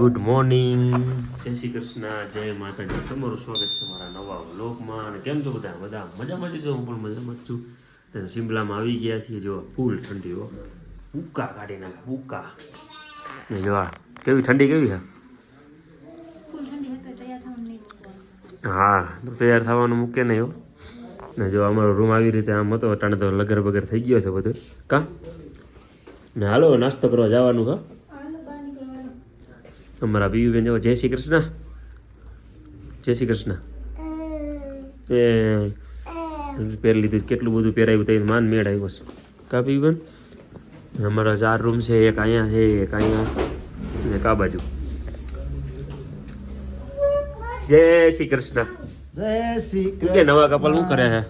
Good morning, જય શ્રી કૃષ્ણ, જય માતાજી. તમારું સ્વાગત છે મારા નવા વ્લોગમાં. અને કેમ છો બધા? બધા મજામાં જ છો, હું પણ મજામાં જ છું. અને શિમલામાં આવી ગયા છીએ. જો ફૂલ ઠંડી હો, ઉકા કાઢી નાખે ઉકા. ને જો કેવી ઠંડી કેવી છે. હા, તૈયાર થવાનું મૂકે નહીં હો. ને જો અમારો રૂમ આવી રીતે આમ હતો, અટાણે તો લગર બગર થઈ ગયો છે બધું કા. ને હાલો નાસ્તો કરવા જવાનું હા. અમારા બીયુબેન જો જય શ્રી કૃષ્ણ, જય શ્રી કૃષ્ણ. એ પહેરી લીધું, કેટલું બધું પહેરાવ્યું તો માન મેળ આવ્યો છે કા બીયુબેન. અમારા 4 રૂમ છે, એક અહીંયા છે, એક અહીંયા ને કા બાજુ. જય શ્રી કૃષ્ણ. જય શ્રી કે કૃષ્ણ. નવા કપલ શું કરે છે?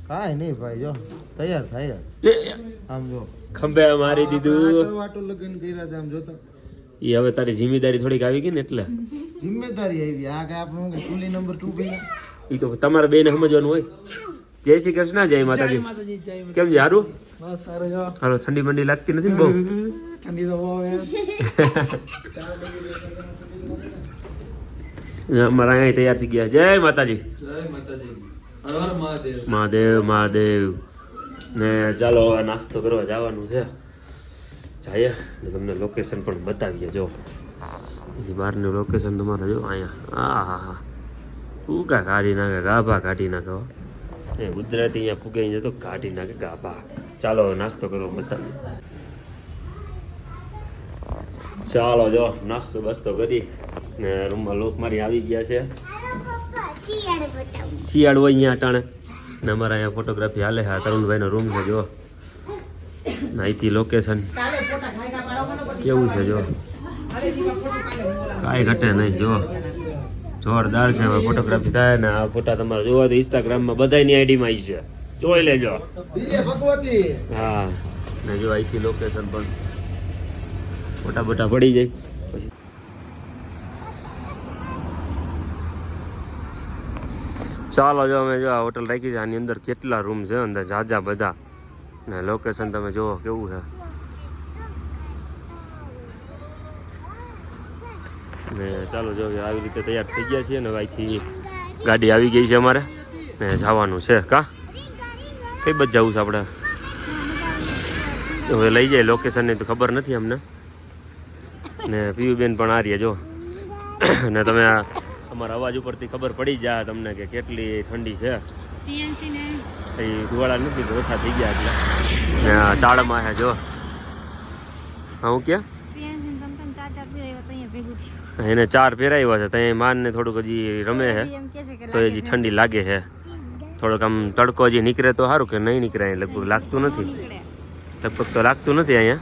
કાંઈ નહીં ભાઈ, જો તૈયાર થાય આમ જો ખંભે મારી દીધું. વાટો લગન કર્યા છે આમ જોતો. એ હવે તારી જિમ્મેદારી થોડીક આવી ગઈ ને એટલે જિમ્મેદારી આવી. આ કે આપણું કે ચૂલી નંબર 2 ભાઈ એ તો તમારે બેને સમજવાનું હોય. જય શ્રી કૃષ્ણ, જય માતાજી. કેમ છે? સારું? બસ સારું જો. હાલો, ઠંડી બંડી લાગતી નથી ને બહુ? ઠંડી તો બહુ અમારા અહીંયા તૈયાર થઈ ગયા. જય માતાજી. જય માતાજી. હર હર મહાદેવ. મહાદેવ મહાદેવ. ને ચાલો હવે નાસ્તો કરવા જવાનું છે. જાય ને તમને લોકેશન પણ બતાવીએ. જો એ બહારનું લોકેશન તમારે જો અહીંયા. હા હા હા, ઉકા કાઢી નાખે, ગાભા કાઢી નાખે. એ ગુજરાતી અહીંયા ફૂગાઈ જતો કાઢી નાખે ગાભા. ચાલો હવે નાસ્તો કરવો બતાવીએ. ચાલો જો નાસ્તો બાસ્તો કરી ને રૂમમાં લોક મારી આવી ગયા છે. શિયાળ હોય અહીંયા અટાણે ને અમારા અહીંયા ફોટોગ્રાફી હાલે. હા, તરુણભાઈનો રૂમ છે. જો અહીંથી લોકેશન કેવું છે જો, કાંઈ ઘટે નહીં. જો જોરદાર છે. હવે ફોટોગ્રાફી થાય ને આ ફોટા તમારે જોવા તો ઇન્સ્ટાગ્રામમાં બધાની આઈડીમાં આવી છે, જોઈ લેજો. હા, ને જો અહીંથી લોકેશન પણ ફોટા બોટા પડી જાય. પછી ચાલો જો અમે જો આ હોટલ રાખી છે, આની અંદર કેટલા રૂમ છે અંદર જાજા બધા. ને લોકેશન તમે જુઓ કેવું છે. ને ચાલો જો આવી રીતે તૈયાર થઈ ગયા છીએ ને અહીંથી ગાડી આવી ગઈ છે અમારે ને જવાનું છે કા. કઈ બાજુ જવું છે આપણે? હવે લઈ જાય લોકેશનની તો ખબર નથી અમને. ને પીયુબેન પણ આ રહ્યા જો. ને તમે અમારા અવાજ ઉપરથી ખબર પડી જાય તમને કે કેટલી ઠંડી છે. એ ધુવાળા નથી ઓછા થઈ ગયા એટલે ને તાળમાં છે જો. હા, હું ક્યાં એને 4 પહેરાવ્યા છે. ત્યાં માન ને થોડુંક હજી રમે છે તો હજી ઠંડી લાગે છે. થોડોક આમ તડકો હજી નીકળે તો સારું કે નહીં નીકળે. લગભગ લાગતું નથી, લગભગ તો લાગતું નથી અહીંયા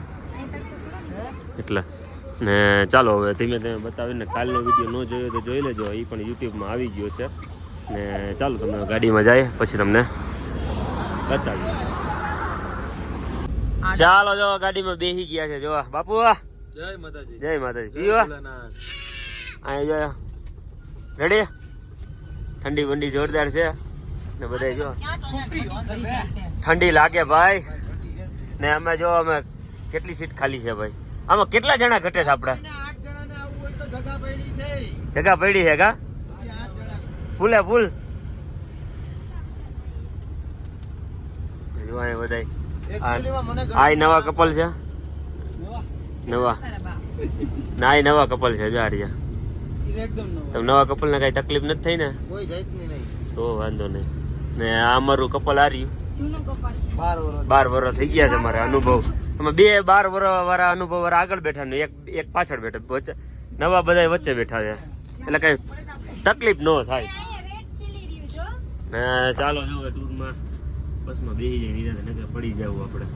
એટલે. ને ચાલો હવે ધીમે ધીમે બતાવીને કાલનો વિડીયો ન જોયો તો જોઈ લેજો, એ પણ યુટ્યુબમાં આવી ગયો છે. ને ચાલો તમે ગાડીમાં જાય પછી તમને બતાવીએ. ચાલો જો ગાડીમાં બેસી ગયા છે. જો બાપુ જય માતાજી. જય માતાજી. પીવા અહીંયા જો રેડી. ઠંડી બંડી જોરદાર છે ને બધા જો ઠંડી લાગે ભાઈ. ને અમે જો અમે કેટલી સીટ ખાલી છે ભાઈ. આમાં કેટલા જણા ઘટે છે આપણે? જગા પડી છે કા? ફૂલે ફૂલ. આ નવા કપલ છે, નવા ના આ નવા કપલ છે. જારિયા તમે નવા કપલ ને કઈ તકલીફ નથી થઈ ને? તો વાંધો નહીં. ને આ અમારું કપલ આ રહ્યું 12 વર્ષ થઈ ગયા છે અમારે અનુભવ. અમે 2 12 વર્ષ વાળા અનુભવ વાળા આગળ બેઠા ને એક પાછળ બેઠા. વચ્ચે નવા બધા વચ્ચે બેઠા છે એટલે કઈ તકલીફ ન થાય. ને ચાલો જો ટૂરમાં બસમાં બેસી જાય નિરાતે નકે પડી જવું આપણે.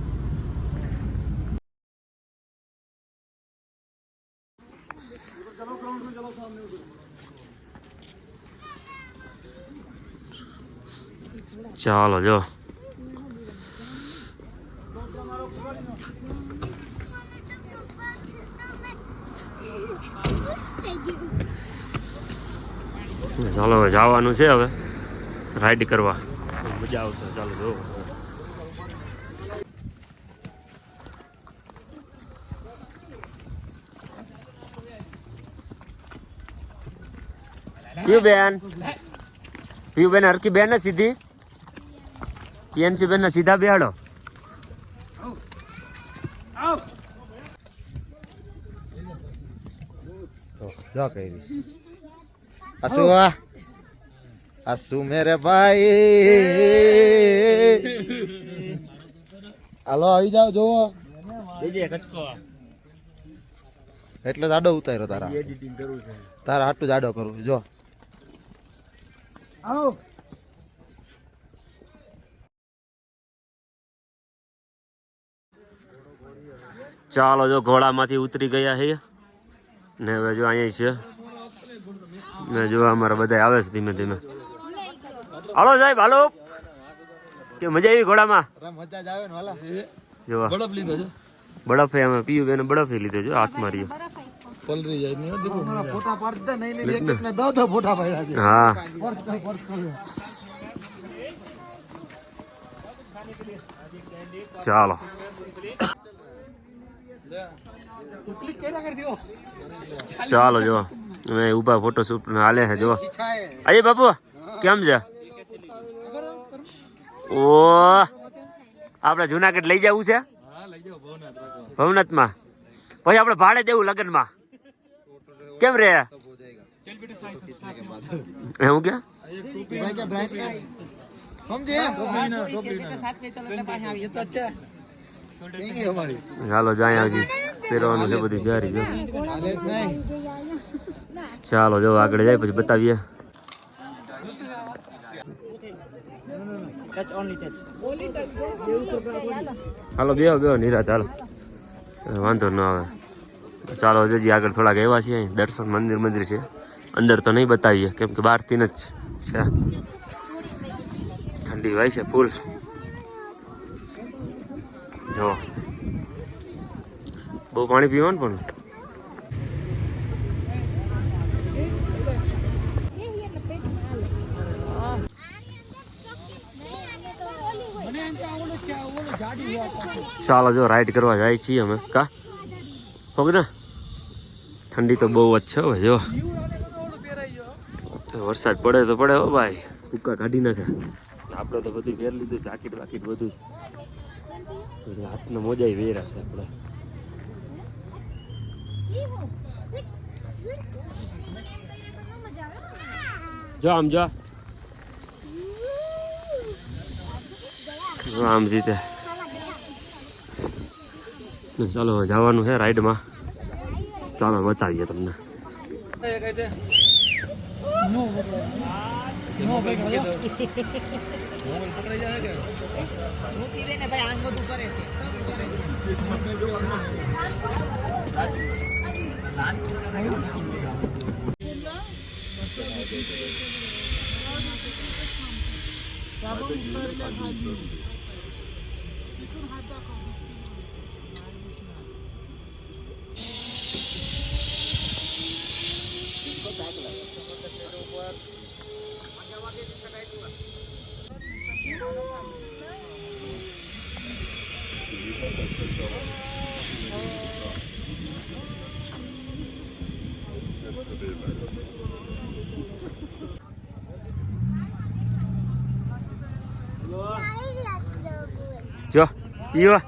ચાલો જો ચાલો હવે જવાનું છે. હવે રાઈડ કરવા મજા આવશે. ચાલો જો પીયુ બેન હરકી બેન ને સીધી પીએનસી બેન ને સીધા બેહાડો. જો કઈ આસુ મેરે ભાઈ હાલો આવી જાવ જોવો એટલે જાડો ઉતાર્યો તારા એડિટિંગ કરવું છે તારા હાટું જાડો કરવું જો ચાલો જો ઘોડામાંથી ઉતરી ગયા છે ને હવે જો અહીંયા છે ને જો અમારા બધા આવે છે ધીમે ધીમે. હાલો સાહેબ હાલો કે મજા આવી ઘોડામાં મજા જ આવે ને વાલા જો બરફ અમે પીયું બેન બરફ લીધો જો હાથમાં રહ્યો પલરી જાય ને દેખો ફોટા પાડતા નહીં લે એક એક ને 10 ફોટા પાડ્યા છે. હા ચાલો ચાલો જો અમે ઉભા ફોટો શૂટ હાલે છે જો. અજય બાપુ કેમ છે? ઓ આપણે જુનાગઢ લઈ જવું છે ભવનાથમાં પછી આપણે ભાડે દેવું લગ્નમાં કેમ રે એવું કે ચાલો જાય હજી પહેરવાનું છે બધી જારી જો. ચાલો જો આગળ જાય પછી બતાવીએ. હાલો બેહો નિરાત હાલો વાંધો ન આવે. ચાલો હજી આગળ થોડાક એવા છીએ દર્શન મંદિર છે અંદર તો નહીં બતાવીએ કેમ કે બહારથી જ છે ઠંડી હોય છે ફૂલ જો બહુ પાણી પીવાનું પણ ચાલો જો રાઈડ કરવા જાય છીએ અમે કા હોગ ને ઠંડી તો બહુ જ છે હવે જો વરસાદ પડે તો પડે હો ભાઈ ભૂકા કાઢી નાખે આપણે તો બધું પહેરી લીધું જાકીટ વાકીટ બધું હાથને મોજા વેરા છે આપણે જો આમ જો આમ રીતે ચાલો જવાનું છે રાઈડમાં ચાલો બતાવીએ તમને. જો પીવો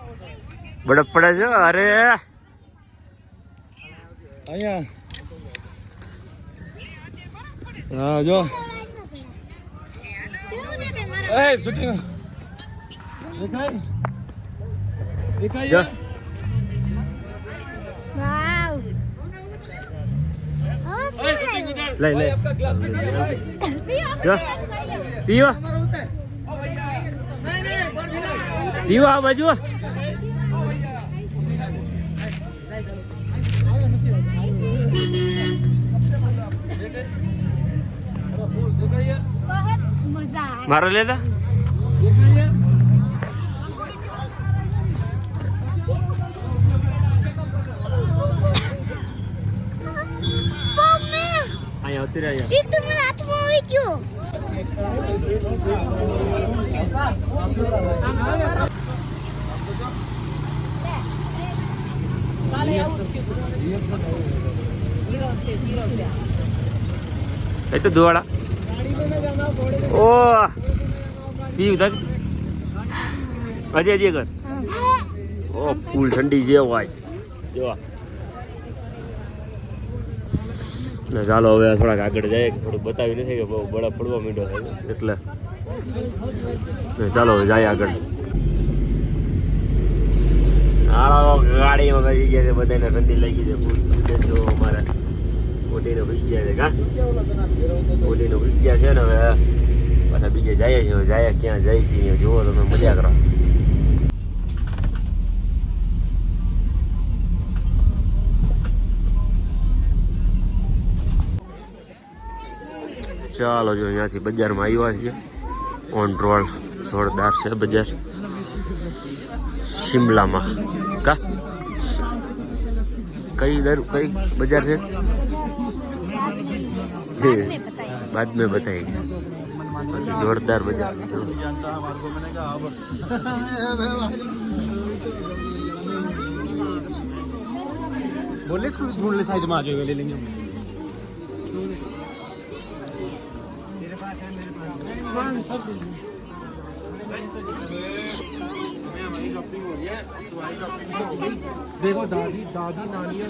બરફ પડે છે અરે અહીંયા હા જો એ શૂટિંગ દેખાય વાવ લઈ જો પીવો પીવો આ બાજુ મારો લેતા અહીંયા ઉતરી આવ્યા એ તો ધોવાડા ઓ પીવું તક હજી કર ઓ ફૂલ ઠંડી જે હોય જોવા ને ચાલો હવે થોડાક આગળ જાય થોડુંક બતાવી નથી કે બહુ બળા પડવા માંડ્યો છે એટલે ચાલો હવે જાય આગળ હાલો ગાડીમાં બેસી ગયા છે બધાને ઠંડી લાગી છે ફૂલ જો અમારે ઓટીને ભૂઈ ગયા છે કા ઓટીને ભૂઈ ગયા છે ને હવે પાછા બીજે જાય છે હવે જાય ક્યાં જાય છે જુઓ તમે મજા કરો ચાલો જો અહીંયાથી બજારમાં આવ્યા છીએ ઓન રોડ જોરદાર છે બજાર શિમલામાં કા કઈ બજાર છે बाद में बताएंगे जोरदार बजार बोले इसको ढूंढ ले साइज में आ जाएगा ले लेंगे देखो दादी दादी नानी है